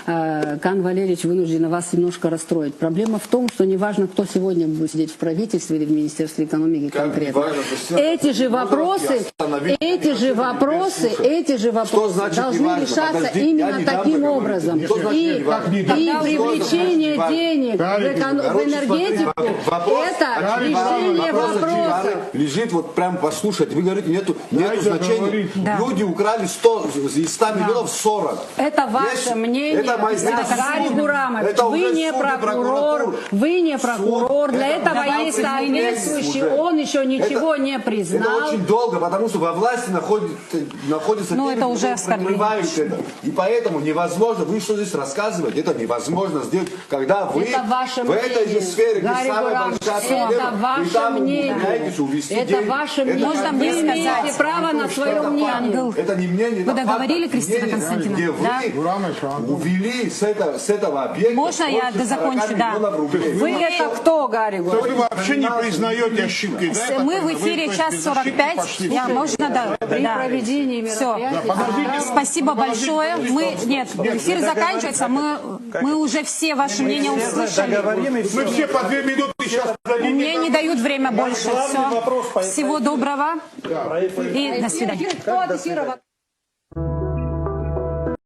Кан Валерьевич, вынуждена вас немножко расстроить. Проблема в том, что неважно, кто сегодня будет сидеть в правительстве или в Министерстве экономики конкретно. Эти же вопросы должны решаться именно таким образом. И привлечение денег в энергетику – это решение вопроса. Лежит, вот прям послушать, вы говорите, нету значения. Люди украли 100, из 100 миллионов 40. Это ваше мнение. Это мои Гарри Бурамович, вы не прокурор, для этого есть соответствующий, он еще ничего не признал. Это очень долго, потому что во власти находится те, это уже кто прикрывают это. И поэтому невозможно, вы что здесь рассказываете, это невозможно сделать, когда вы в этой же сфере, где самая большая проблема, вы там умудряетесь увести деньги. Это ваше мнение. Можно мне Вы имеете право на свое мнение. Это не мнение, Вы это договорили, факт. Кристина Мнение, Константиновна? где вы увели с этого объекта. Можно я закончу? Да. Вы это кто, Гарри Вы Бурамович? вообще не признаете ошибки, да? Мы в эфире час 45. Можно, да. При проведении мероприятия. Спасибо большое. Эфир заканчивается. Мы уже все ваши мнения услышали. Мы все по 2 минуты сейчас дадим. Мне не дают время больше. Все. Всего доброго. И до свидания.